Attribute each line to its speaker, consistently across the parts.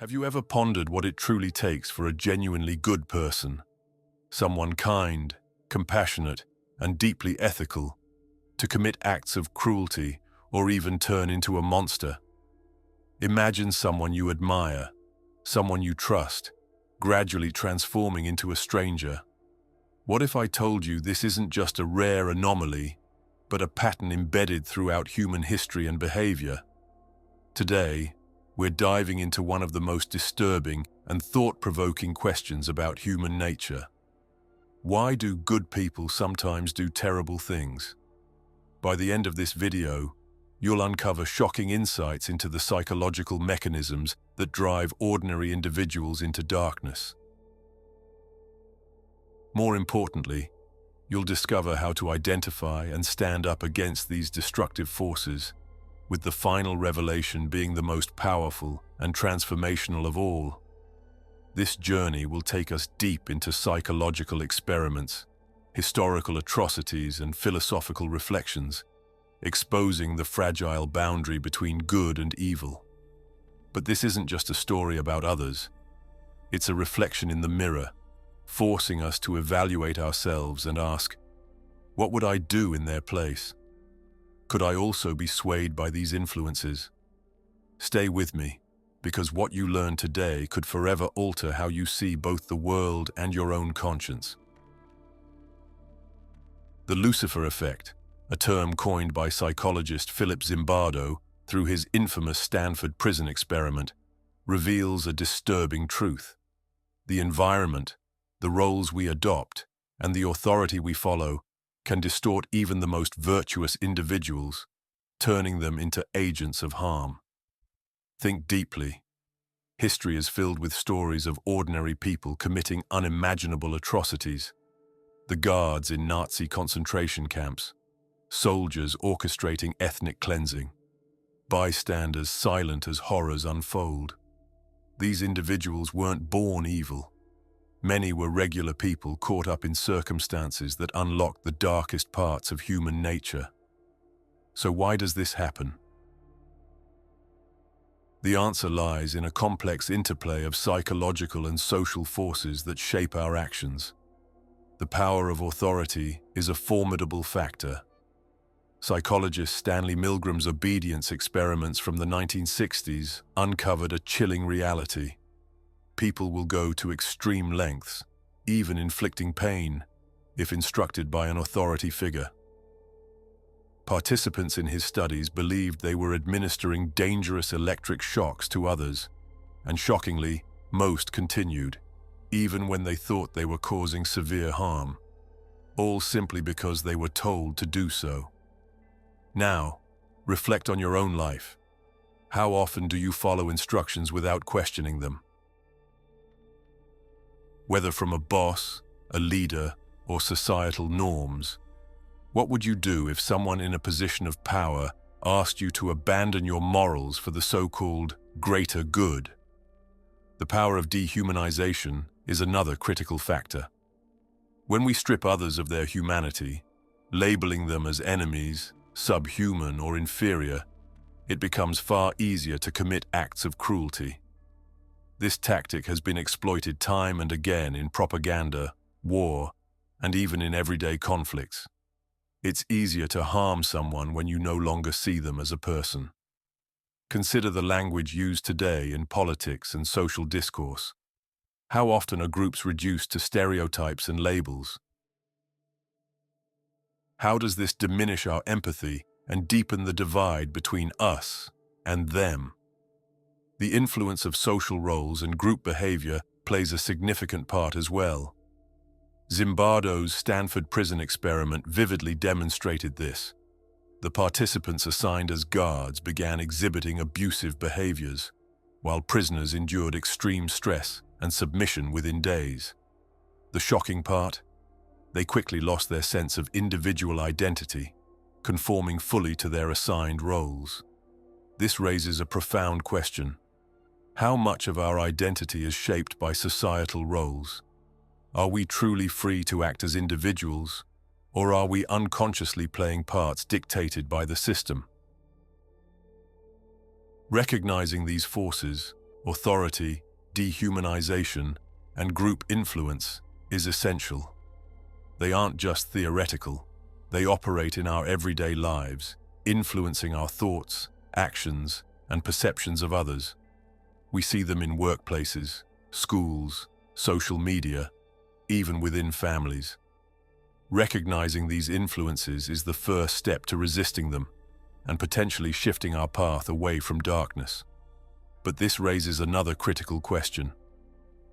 Speaker 1: Have you ever pondered what it truly takes for a genuinely good person, someone kind, compassionate, and deeply ethical, to commit acts of cruelty or even turn into a monster? Imagine someone you admire, someone you trust, gradually transforming into a stranger. What if I told you this isn't just a rare anomaly, but a pattern embedded throughout human history and behavior? Today, we're diving into one of the most disturbing and thought-provoking questions about human nature. Why do good people sometimes do terrible things? By the end of this video, you'll uncover shocking insights into the psychological mechanisms that drive ordinary individuals into darkness. More importantly, you'll discover how to identify and stand up against these destructive forces, with the final revelation being the most powerful and transformational of all. This journey will take us deep into psychological experiments, historical atrocities, and philosophical reflections, exposing the fragile boundary between good and evil. But this isn't just a story about others. It's a reflection in the mirror, forcing us to evaluate ourselves and ask, what would I do in their place? Could I also be swayed by these influences? Stay with me, because what you learn today could forever alter how you see both the world and your own conscience. The Lucifer effect, a term coined by psychologist Philip Zimbardo through his infamous Stanford Prison Experiment, reveals a disturbing truth. The environment, the roles we adopt, and the authority we follow can distort even the most virtuous individuals, turning them into agents of harm. Think deeply. History is filled with stories of ordinary people committing unimaginable atrocities. The guards in Nazi concentration camps, soldiers orchestrating ethnic cleansing, bystanders silent as horrors unfold. These individuals weren't born evil. Many were regular people caught up in circumstances that unlocked the darkest parts of human nature. So why does this happen? The answer lies in a complex interplay of psychological and social forces that shape our actions. The power of authority is a formidable factor. Psychologist Stanley Milgram's obedience experiments from the 1960s uncovered a chilling reality. People will go to extreme lengths, even inflicting pain, if instructed by an authority figure. Participants in his studies believed they were administering dangerous electric shocks to others, and shockingly, most continued, even when they thought they were causing severe harm, all simply because they were told to do so. Now, reflect on your own life. How often do you follow instructions without questioning them? Whether from a boss, a leader, or societal norms, what would you do if someone in a position of power asked you to abandon your morals for the so-called greater good? The power of dehumanization is another critical factor. When we strip others of their humanity, labeling them as enemies, subhuman, or inferior, it becomes far easier to commit acts of cruelty. This tactic has been exploited time and again in propaganda, war, and even in everyday conflicts. It's easier to harm someone when you no longer see them as a person. Consider the language used today in politics and social discourse. How often are groups reduced to stereotypes and labels? How does this diminish our empathy and deepen the divide between us and them? The influence of social roles and group behavior plays a significant part as well. Zimbardo's Stanford Prison Experiment vividly demonstrated this. The participants assigned as guards began exhibiting abusive behaviors, while prisoners endured extreme stress and submission within days. The shocking part? They quickly lost their sense of individual identity, conforming fully to their assigned roles. This raises a profound question. How much of our identity is shaped by societal roles? Are we truly free to act as individuals, or are we unconsciously playing parts dictated by the system? Recognizing these forces, authority, dehumanization, and group influence is essential. They aren't just theoretical. They operate in our everyday lives, influencing our thoughts, actions, and perceptions of others. We see them in workplaces, schools, social media, even within families. Recognizing these influences is the first step to resisting them and potentially shifting our path away from darkness. But this raises another critical question.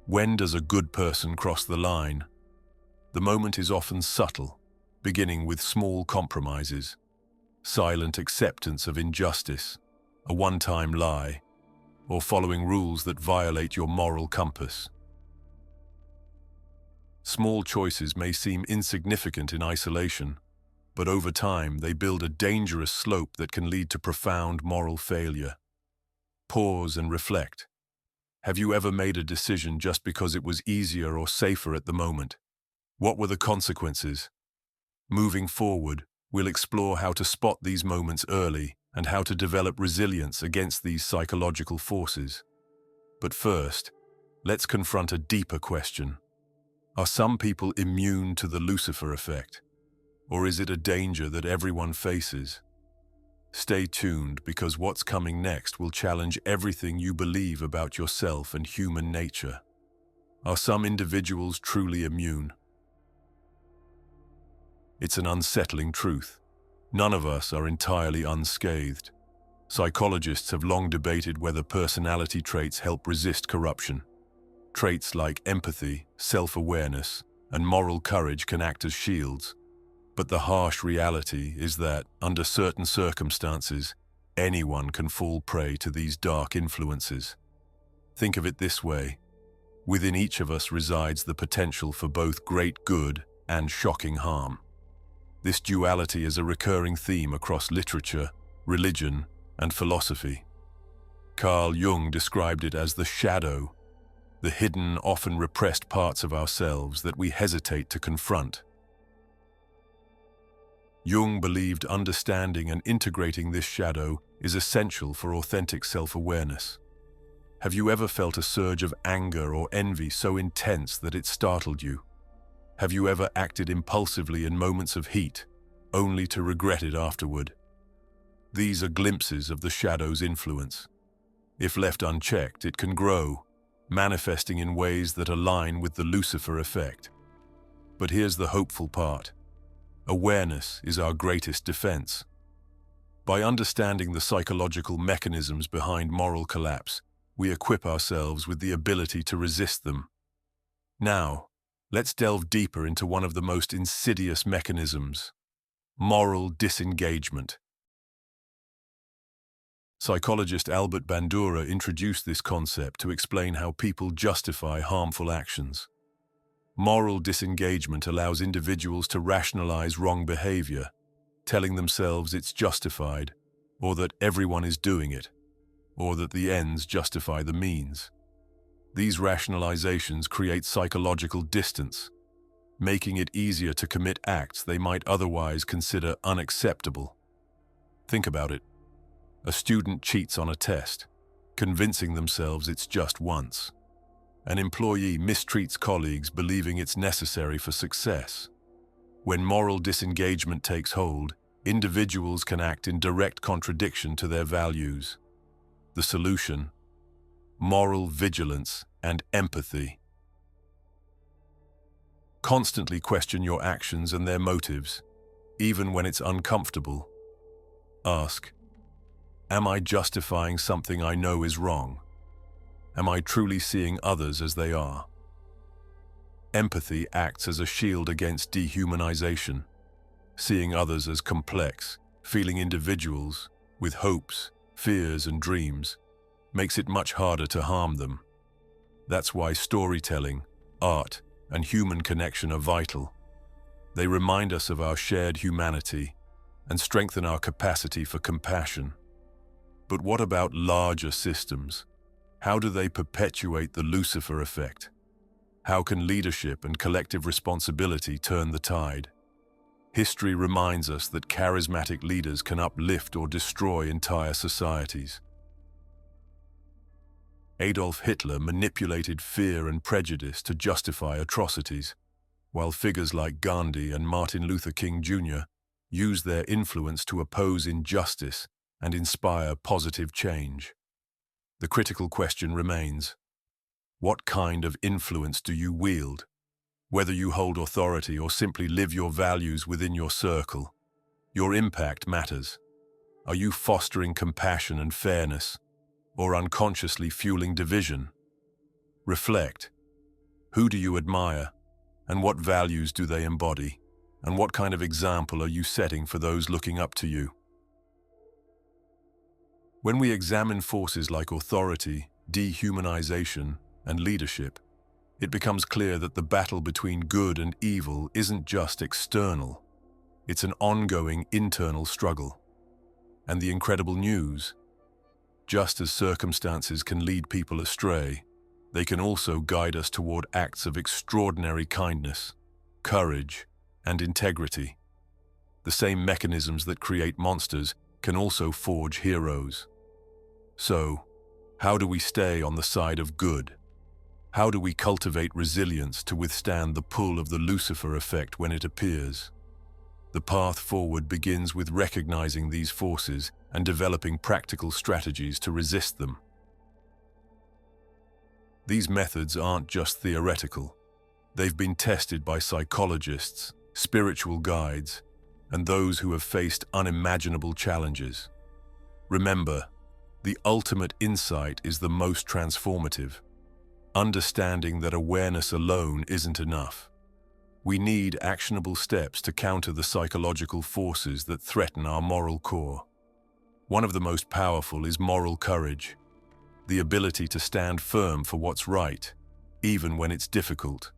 Speaker 1: When does a good person cross the line? The moment is often subtle, beginning with small compromises, silent acceptance of injustice, a one-time lie, or following rules that violate your moral compass. Small choices may seem insignificant in isolation, but over time they build a dangerous slope that can lead to profound moral failure. Pause and reflect. Have you ever made a decision just because it was easier or safer at the moment? What were the consequences? Moving forward, we'll explore how to spot these moments early and how to develop resilience against these psychological forces. But first, let's confront a deeper question. Are some people immune to the Lucifer effect? Or is it a danger that everyone faces? Stay tuned, because what's coming next will challenge everything you believe about yourself and human nature. Are some individuals truly immune? It's an unsettling truth. None of us are entirely unscathed. Psychologists have long debated whether personality traits help resist corruption. Traits like empathy, self-awareness, and moral courage can act as shields. But the harsh reality is that, under certain circumstances, anyone can fall prey to these dark influences. Think of it this way. Within each of us resides the potential for both great good and shocking harm. This duality is a recurring theme across literature, religion, and philosophy. Carl Jung described it as the shadow, the hidden, often repressed parts of ourselves that we hesitate to confront. Jung believed understanding and integrating this shadow is essential for authentic self-awareness. Have you ever felt a surge of anger or envy so intense that it startled you? Have you ever acted impulsively in moments of heat, only to regret it afterward? These are glimpses of the shadow's influence. If left unchecked, it can grow, manifesting in ways that align with the Lucifer effect. But here's the hopeful part. Awareness is our greatest defense. By understanding the psychological mechanisms behind moral collapse, we equip ourselves with the ability to resist them. Now, let's delve deeper into one of the most insidious mechanisms: moral disengagement. Psychologist Albert Bandura introduced this concept to explain how people justify harmful actions. Moral disengagement allows individuals to rationalize wrong behavior, telling themselves it's justified, or that everyone is doing it, or that the ends justify the means. These rationalizations create psychological distance, making it easier to commit acts they might otherwise consider unacceptable. Think about it. A student cheats on a test, convincing themselves it's just once. An employee mistreats colleagues, believing it's necessary for success. When moral disengagement takes hold, individuals can act in direct contradiction to their values. The solution: moral vigilance and empathy. Constantly question your actions and their motives, even when it's uncomfortable. Ask, am I justifying something I know is wrong? Am I truly seeing others as they are? Empathy acts as a shield against dehumanization. Seeing others as complex, feeling individuals with hopes, fears, and dreams makes it much harder to harm them. That's why storytelling, art, and human connection are vital. They remind us of our shared humanity and strengthen our capacity for compassion. But what about larger systems? How do they perpetuate the Lucifer effect? How can leadership and collective responsibility turn the tide? History reminds us that charismatic leaders can uplift or destroy entire societies. Adolf Hitler manipulated fear and prejudice to justify atrocities, while figures like Gandhi and Martin Luther King Jr. used their influence to oppose injustice and inspire positive change. The critical question remains: what kind of influence do you wield? Whether you hold authority or simply live your values within your circle, your impact matters. Are you fostering compassion and fairness, or unconsciously fueling division? Reflect. Who do you admire, and what values do they embody? And what kind of example are you setting for those looking up to you? When we examine forces like authority, dehumanization, and leadership, it becomes clear that the battle between good and evil isn't just external. It's an ongoing internal struggle. And the incredible news: just as circumstances can lead people astray, they can also guide us toward acts of extraordinary kindness, courage, and integrity. The same mechanisms that create monsters can also forge heroes. So, how do we stay on the side of good? How do we cultivate resilience to withstand the pull of the Lucifer effect when it appears? The path forward begins with recognizing these forces and developing practical strategies to resist them. These methods aren't just theoretical. They've been tested by psychologists, spiritual guides, and those who have faced unimaginable challenges. Remember, the ultimate insight is the most transformative. Understanding that awareness alone isn't enough. We need actionable steps to counter the psychological forces that threaten our moral core. One of the most powerful is moral courage, the ability to stand firm for what's right, even when it's difficult.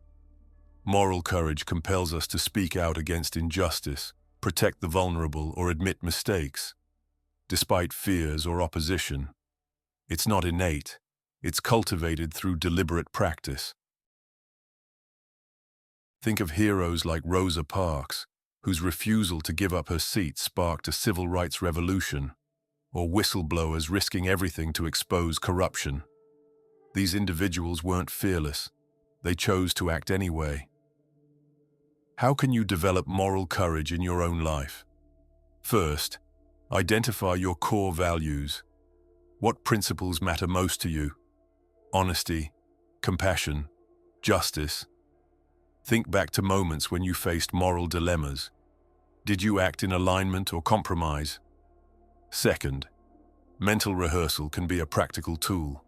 Speaker 1: Moral courage compels us to speak out against injustice, protect the vulnerable, or admit mistakes, despite fears or opposition. It's not innate, it's cultivated through deliberate practice. Think of heroes like Rosa Parks, whose refusal to give up her seat sparked a civil rights revolution, or whistleblowers risking everything to expose corruption. These individuals weren't fearless. They chose to act anyway. How can you develop moral courage in your own life? First, identify your core values. What principles matter most to you? Honesty, compassion, justice. Think back to moments when you faced moral dilemmas. Did you act in alignment or compromise? Second, mental rehearsal can be a practical tool.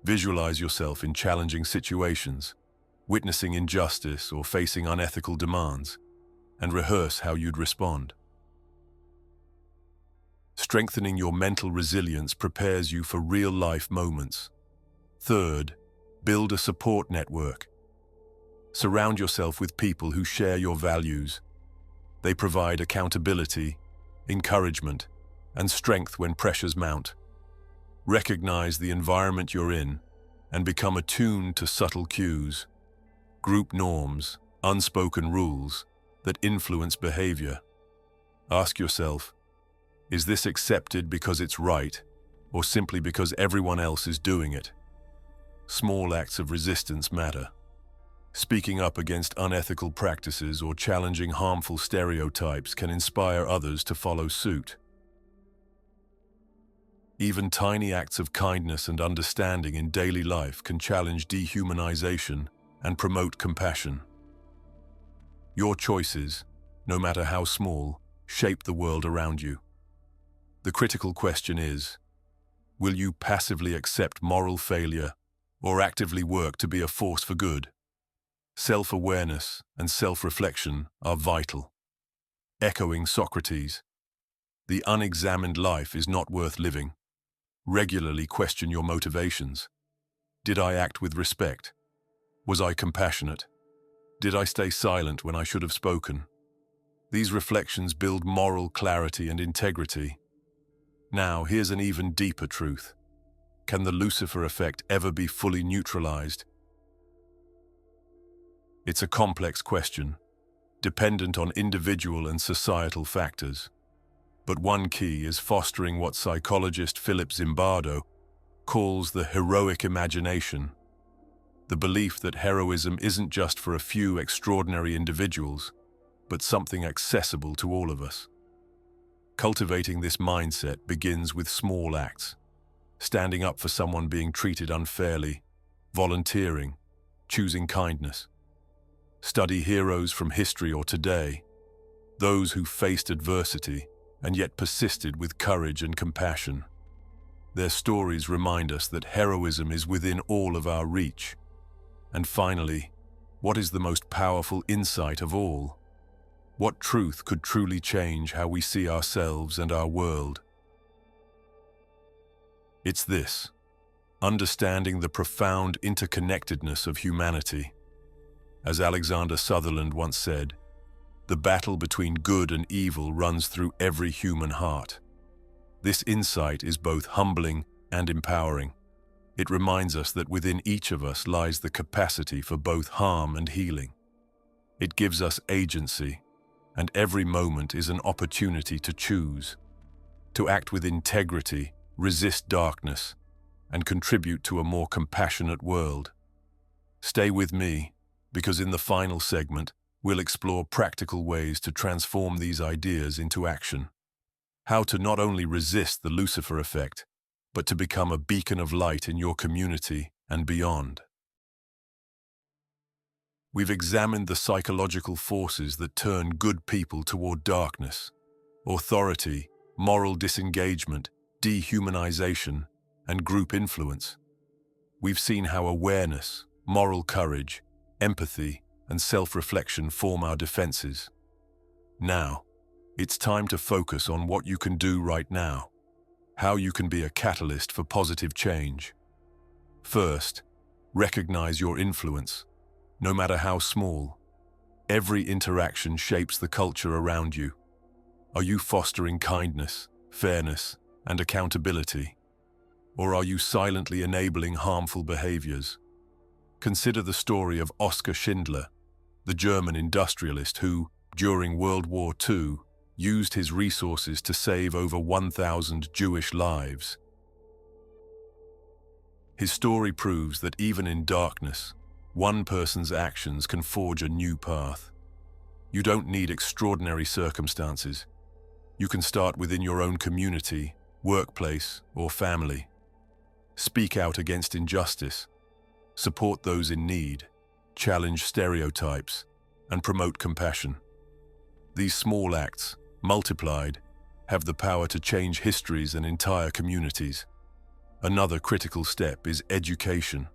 Speaker 1: Visualize yourself in challenging situations, witnessing injustice or facing unethical demands, and rehearse how you'd respond. Strengthening your mental resilience prepares you for real-life moments. Third, build a support network. Surround yourself with people who share your values. They provide accountability, encouragement, and strength when pressures mount. Recognize the environment you're in and become attuned to subtle cues, group norms, unspoken rules that influence behavior. Ask yourself, is this accepted because it's right, or simply because everyone else is doing it? Small acts of resistance matter. Speaking up against unethical practices or challenging harmful stereotypes can inspire others to follow suit. Even tiny acts of kindness and understanding in daily life can challenge dehumanization and promote compassion. Your choices, no matter how small, shape the world around you. The critical question is, will you passively accept moral failure or actively work to be a force for good? Self-awareness and self-reflection are vital. Echoing Socrates, the unexamined life is not worth living. Regularly question your motivations. Did I act with respect? Was I compassionate? Did I stay silent when I should have spoken? These reflections build moral clarity and integrity. Now, here's an even deeper truth. Can the Lucifer effect ever be fully neutralized? It's a complex question, dependent on individual and societal factors. But one key is fostering what psychologist Philip Zimbardo calls the heroic imagination, the belief that heroism isn't just for a few extraordinary individuals, but something accessible to all of us. Cultivating this mindset begins with small acts, standing up for someone being treated unfairly, volunteering, choosing kindness. Study heroes from history or today, those who faced adversity and yet persisted with courage and compassion. Their stories remind us that heroism is within all of our reach. And finally, what is the most powerful insight of all? What truth could truly change how we see ourselves and our world? It's this: understanding the profound interconnectedness of humanity. As Alexander Sutherland once said, the battle between good and evil runs through every human heart. This insight is both humbling and empowering. It reminds us that within each of us lies the capacity for both harm and healing. It gives us agency, and every moment is an opportunity to choose, to act with integrity, resist darkness, and contribute to a more compassionate world. Stay with me, because in the final segment, we'll explore practical ways to transform these ideas into action. How to not only resist the Lucifer effect, but to become a beacon of light in your community and beyond. We've examined the psychological forces that turn good people toward darkness: authority, moral disengagement, dehumanization, and group influence. We've seen how awareness, moral courage, empathy, and self-reflection form our defenses. Now, it's time to focus on what you can do right now, how you can be a catalyst for positive change. First, recognize your influence, no matter how small. Every interaction shapes the culture around you. Are you fostering kindness, fairness, and accountability? Or are you silently enabling harmful behaviors? Consider the story of Oskar Schindler, the German industrialist who, during World War II, used his resources to save over 1,000 Jewish lives. His story proves that even in darkness, one person's actions can forge a new path. You don't need extraordinary circumstances. You can start within your own community, workplace, or family. Speak out against injustice, support those in need, challenge stereotypes, and promote compassion. These small acts, multiplied, have the power to change histories and entire communities. Another critical step is education.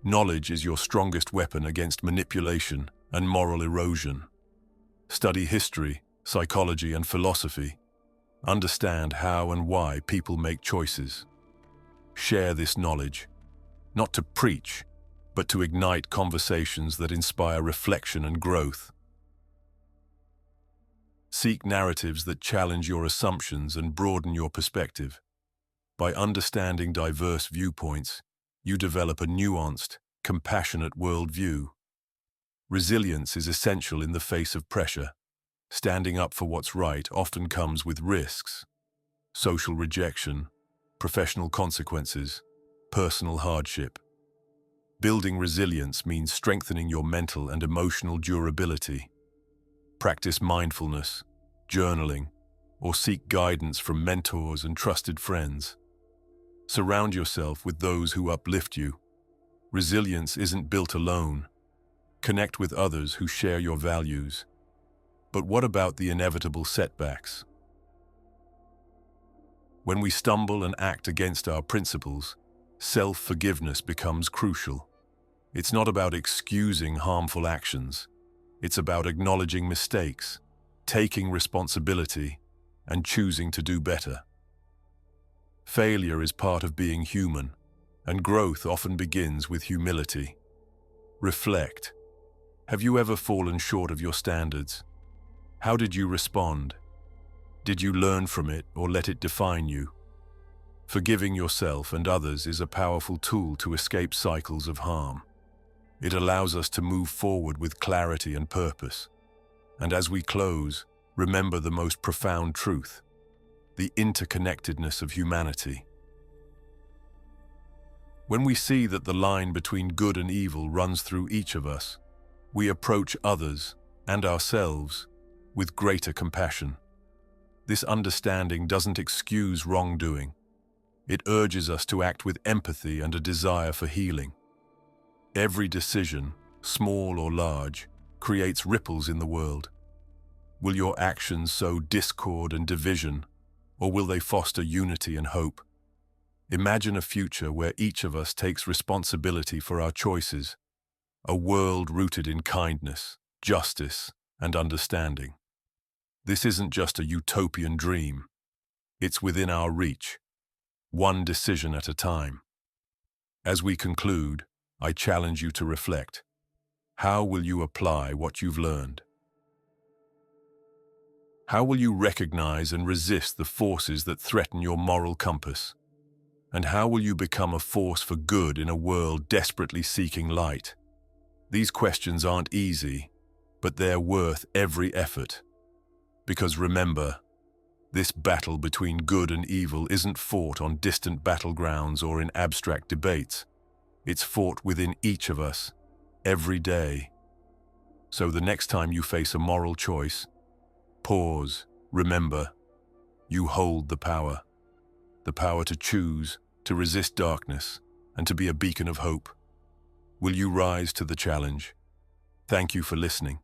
Speaker 1: Knowledge is your strongest weapon against manipulation and moral erosion. Study history, psychology, and philosophy. Understand how and why people make choices. Share this knowledge, not to preach, but to ignite conversations that inspire reflection and growth. Seek narratives that challenge your assumptions and broaden your perspective. By understanding diverse viewpoints, you develop a nuanced, compassionate worldview. Resilience is essential in the face of pressure. Standing up for what's right often comes with risks: social rejection, professional consequences, personal hardship. Building resilience means strengthening your mental and emotional durability. Practice mindfulness, journaling, or seek guidance from mentors and trusted friends. Surround yourself with those who uplift you. Resilience isn't built alone. Connect with others who share your values. But what about the inevitable setbacks? When we stumble and act against our principles, self-forgiveness becomes crucial. It's not about excusing harmful actions. It's about acknowledging mistakes, taking responsibility, and choosing to do better. Failure is part of being human, and growth often begins with humility. Reflect. Have you ever fallen short of your standards? How did you respond? Did you learn from it or let it define you? Forgiving yourself and others is a powerful tool to escape cycles of harm. It allows us to move forward with clarity and purpose. And as we close, remember the most profound truth: the interconnectedness of humanity. When we see that the line between good and evil runs through each of us, we approach others and ourselves with greater compassion. This understanding doesn't excuse wrongdoing. It urges us to act with empathy and a desire for healing. Every decision, small or large, creates ripples in the world. Will your actions sow discord and division, or will they foster unity and hope? Imagine a future where each of us takes responsibility for our choices, a world rooted in kindness, justice, and understanding. This isn't just a utopian dream. It's within our reach, one decision at a time. As we conclude, I challenge you to reflect. How will you apply what you've learned? How will you recognize and resist the forces that threaten your moral compass? And how will you become a force for good in a world desperately seeking light? These questions aren't easy, but they're worth every effort. Because remember, this battle between good and evil isn't fought on distant battlegrounds or in abstract debates. It's fought within each of us, every day. So the next time you face a moral choice, pause, remember, you hold the power to choose, to resist darkness, and to be a beacon of hope. Will you rise to the challenge? Thank you for listening.